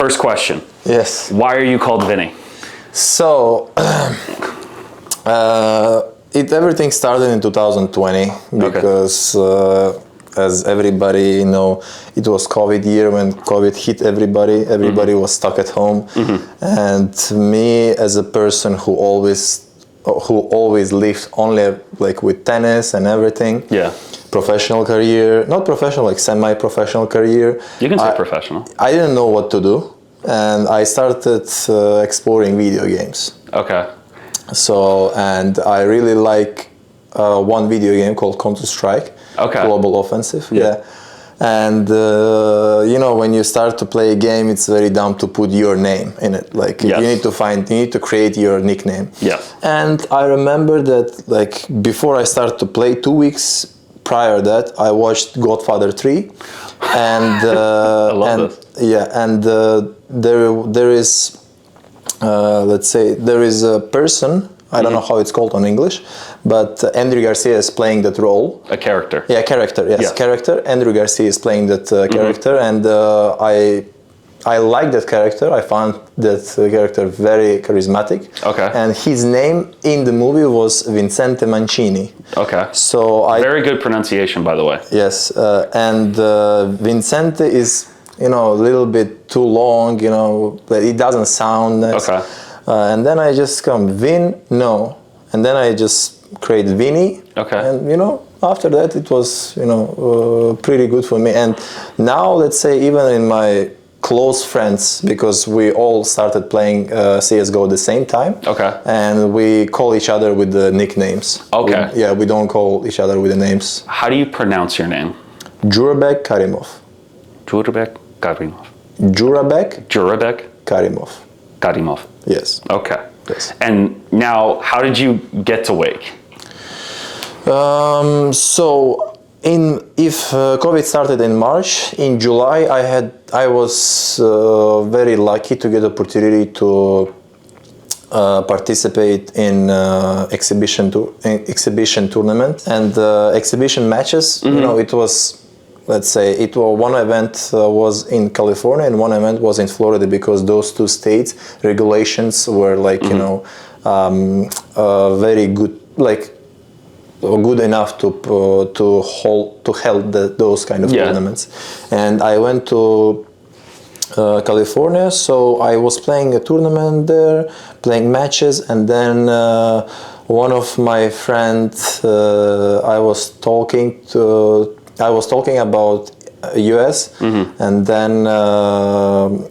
first question. Yes. Why are you called Vinnie? So, everything started in 2020 because, as everybody know, it was COVID year when COVID hit everybody. Everybody was stuck at home, and me as a person who always lived only like with tennis and everything. Yeah. Professional career, not professional, like semi-professional career. You can say professional. I didn't know what to do, and I started exploring video games. Okay. So, and I really like one video game called Counter-Strike. Okay. Global Offensive. Yeah. And you know, when you start to play a game, it's very dumb to put your name in it. Like you need to create your nickname. Yeah. And I remember that like before I started to play, 2 weeks prior that I watched Godfather 3, and I love this. Yeah, and there is let's say there is a person. I don't know how it's called on English, but Andrew Garcia is playing that role. A character. Yeah, character. Yes, character. Andrew Garcia is playing that character, and I like that character. I found that character very charismatic. Okay. And his name in the movie was Vincente Mancini. Okay. So very good pronunciation, by the way. Yes, and Vincente is, you know, a little bit too long. You know, but it doesn't sound nice. Okay. And then I just and then I just create Vinnie. Okay. And you know, after that it was, you know, pretty good for me. And now let's say even in my close friends, because we all started playing CSGO at the same time. Okay. And we call each other with the nicknames. Okay. We don't call each other with the names. How do you pronounce your name? Jurabek Karimov. Jurabek Karimov. Jurabek Karimov. Karimov. Yes. Okay. Yes. And now, how did you get to Wake? So, if COVID started in March, in July I was very lucky to get the opportunity to participate in exhibition tournament and exhibition matches. You know, it was. Let's say one event was in California and one event was in Florida, because those two states regulations were like you know very good, like good enough to hold those kind of tournaments. And I went to California, so I was playing a tournament there, playing matches, and then one of my friends I was talking about US, and then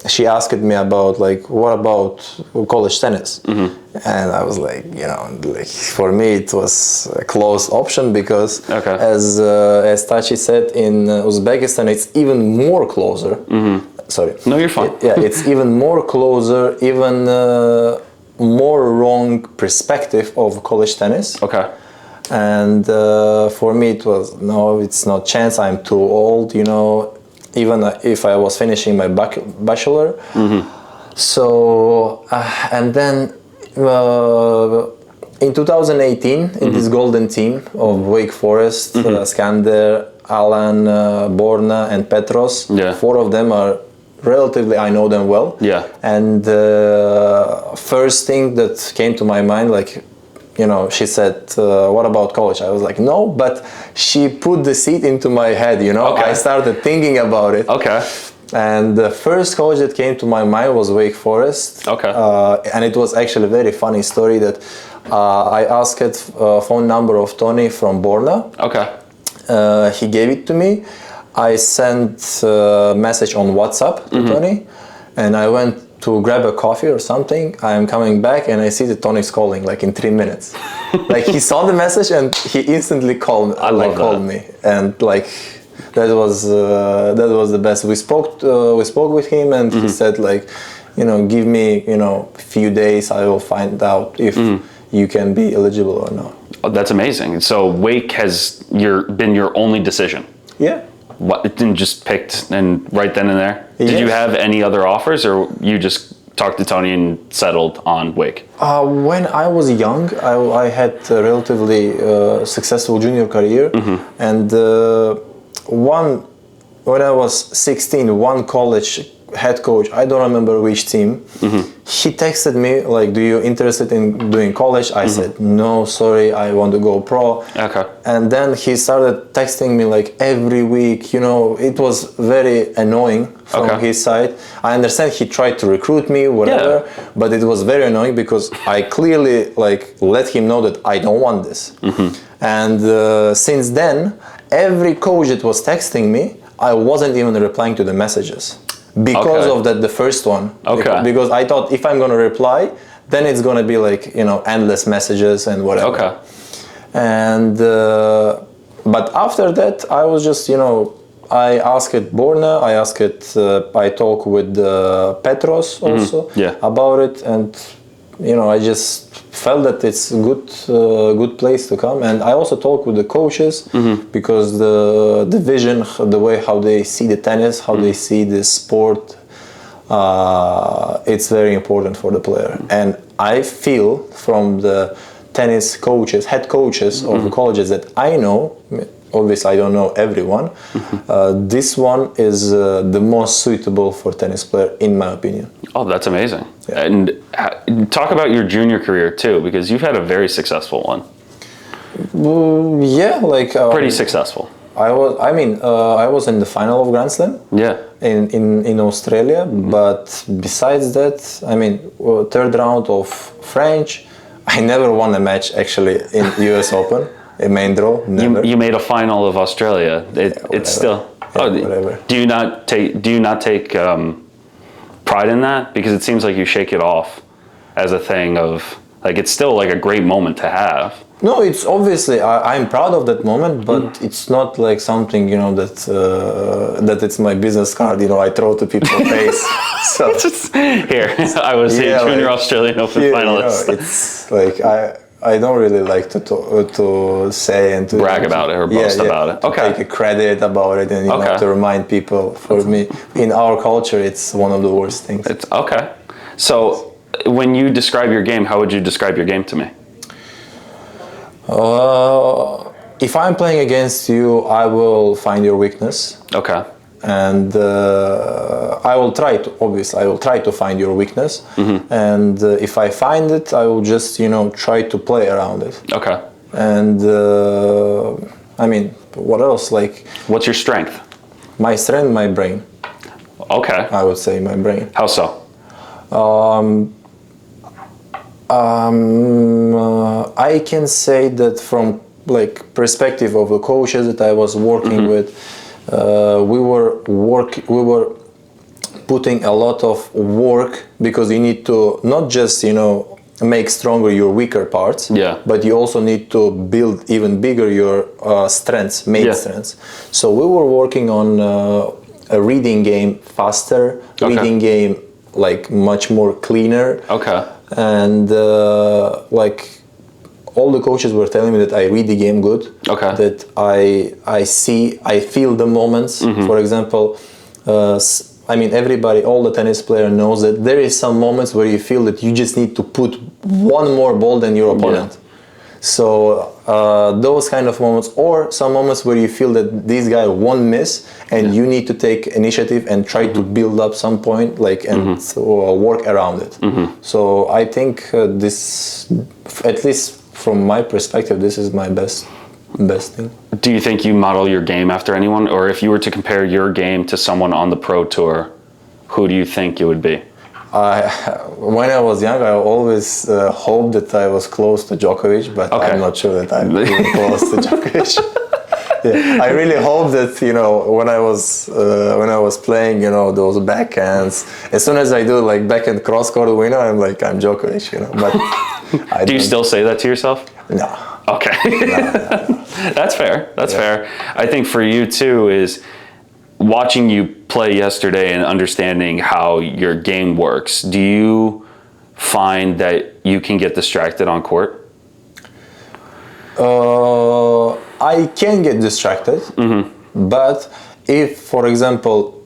she asked me about like, what about college tennis? And I was like, you know, like for me it was a closed option, because as Tachi said, in Uzbekistan it's even more closer. Sorry. No, you're fine. Yeah, it's even more closer, even more wrong perspective of college tennis. Okay. And for me it was, no, it's not chance, I'm too old, you know, even if I was finishing my bachelor. So and then in 2018 in this golden team of Wake Forest, Skander, Alan, Borna and Petros, 4 of them are relatively, I know them well. And first thing that came to my mind, like, you know, she said, what about college? I was like, no, but she put the seed into my head, you know. I started thinking about it. And the first college that came to my mind was Wake Forest. And it was actually a very funny story that I asked phone number of Tony from Borna. He gave it to me. I sent a message on WhatsApp to Tony, and I went to grab a coffee or something. I'm coming back and I see that Tony's calling like in 3 minutes. Like he saw the message and he instantly called me, and like that was the best. We spoke with him, and he said like, you know, give me, you know, a few days, I will find out if you can be eligible or not. Oh, that's amazing. So Wake has been your only decision? Yeah. What, it didn't just picked and right then and there? Did you have any other offers, or you just talked to Tony and settled on Wake? When I was young, I had a relatively successful junior career, and when I was 16, one college head coach, I don't remember which team. He texted me like, "Do you interested in doing college?" I said, "No, sorry, I want to go pro." Okay. And then he started texting me like every week. You know, it was very annoying from his side. I understand he tried to recruit me, whatever, but it was very annoying because I clearly like let him know that I don't want this. And since then, every coach that was texting me, I wasn't even replying to the messages because of that, the first one. Because I thought if I'm gonna reply, then it's gonna be like, you know, endless messages and whatever. And but after that, I was just, you know, I asked Borna, I talked with Petros also about it, and you know, I just felt that it's a good place to come. And I also talked with the coaches because the vision, the way how they see the tennis, how they see this sport, it's very important for the player. And I feel from the tennis coaches, head coaches of the colleges that I know, obviously I don't know everyone, this one is the most suitable for tennis player in my opinion. Oh, that's amazing. And talk about your junior career too, because you've had a very successful one. Yeah, like pretty successful. I was in the final of Grand Slam. In Australia, but besides that, I mean, third round of French. I never won a match actually in US Open. A main draw, never. You made a final of Australia. It's still. Whatever. Do you not take pride in that? Because it seems like you shake it off as a thing of like it's still like a great moment to have. No, it's obviously I'm proud of that moment, but it's not like something, you know, that it's my business card. You know, I throw to people's face. So here I was a junior Australian Open finalist. You know, it's like I don't really like to say and to brag about it or boast about it. Take a credit about it and you know, to remind people. For me, in our culture, it's one of the worst things. It's okay. So when you describe your game, how would you describe your game to me? If I'm playing against you, I will find your weakness. And I will try to find your weakness. And if I find it, I will just, you know, try to play around it. And I mean, what else? Like, what's your strength? My strength, my brain. I would say my brain. How so? I can say that from like perspective of the coaches that I was working with, we were putting a lot of work because you need to not just, you know, make stronger your weaker parts, but you also need to build even bigger your strengths, main strengths. So we were working on a reading game faster, reading game like much more cleaner. And like all the coaches were telling me that I read the game good, that I feel the moments. For example, I mean, all the tennis player knows that there is some moments where you feel that you just need to put one more ball than your opponent. So those kind of moments, or some moments where you feel that this guy won't miss and you need to take initiative and try to build up some point, like, and work around it. So I think this, at least from my perspective, this is my best thing. Do you think you model your game after anyone, or if you were to compare your game to someone on the Pro Tour, who do you think it would be? When I was young, I always hoped that I was close to Djokovic, but I'm not sure that I'm even close to Djokovic. I really hope that, you know, when I was playing, you know, those backhands, as soon as I do like backhand cross-court winner, I'm Djokovic, you know. But do you still say that to yourself? No. Okay. No. That's fair. That's fair. I think for you too is watching you play yesterday and understanding how your game works. Do you find that you can get distracted on court? I can get distracted, but if, for example,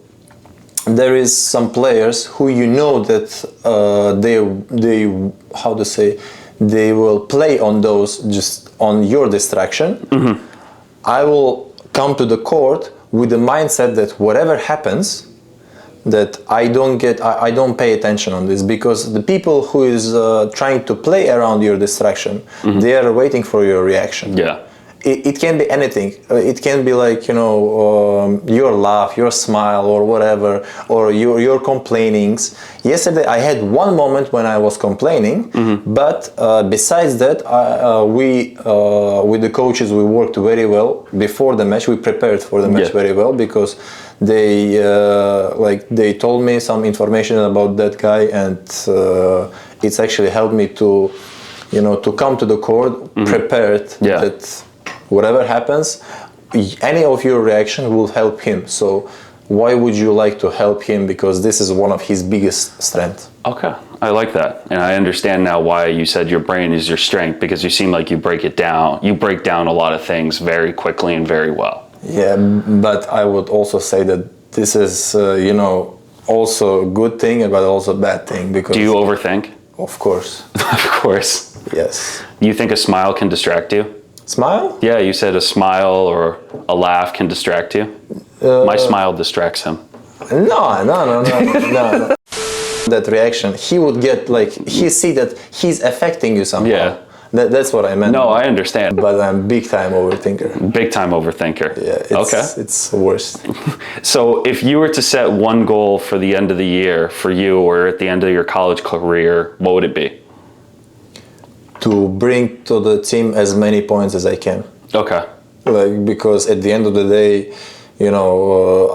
there is some players who you know that they will play on those, just on your distraction, I will come to the court with the mindset that whatever happens, that I don't pay attention on this, because the people who is trying to play around your distraction, they are waiting for your reaction. Yeah. It can be anything. It can be like, you know, your laugh, your smile, or whatever, or your complainings. Yesterday I had one moment when I was complaining, but besides that, we with the coaches, we worked very well before the match. We prepared for the match very well, because they told me some information about that guy, and it's actually helped me to, you know, to come to the court prepared that whatever happens, any of your reaction will help him. So why would you like to help him? Because this is one of his biggest strengths. Okay, I like that. And I understand now why you said your brain is your strength, because you seem like you break it down. You break down a lot of things very quickly and very well. Yeah, but I would also say that this is, you know, also a good thing, but also a bad thing. Because do you overthink? Of course. Of course. Yes. You think a smile can distract you? Smile? Yeah, you said a smile or a laugh can distract you. My smile distracts him. No. That reaction, he would get like, he see that he's affecting you somehow. Yeah. That's what I meant. No, I understand. But I'm big time overthinker. Big time overthinker. Yeah, it's worst. So if you were to set one goal for the end of the year for you, or at the end of your college career, what would it be? To bring to the team as many points as I can. Okay. Like, because at the end of the day, you know,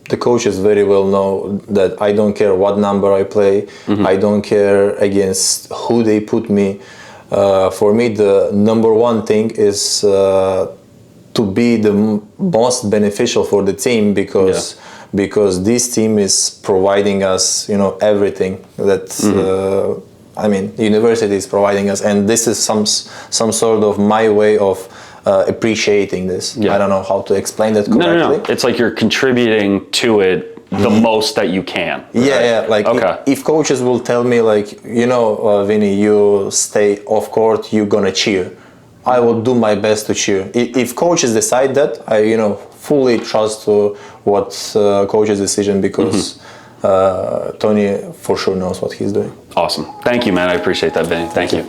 the coaches very well know that I don't care what number I play. I don't care against who they put me. For me, the number one thing is to be the most beneficial for the team, because this team is providing us, you know, everything that I mean, the university is providing us, and this is some sort of my way of appreciating this. I don't know how to explain that correctly. No. It's like you're contributing to it the most that you can. Right? Yeah. Like, if coaches will tell me, like, you know, Vinny, you stay off court, you're gonna cheer, I will do my best to cheer. If coaches decide that, I, you know, fully trust to what coach's decision, because Tony for sure knows what he's doing. Awesome. Thank you, man. I appreciate that, Vinny. Thank you.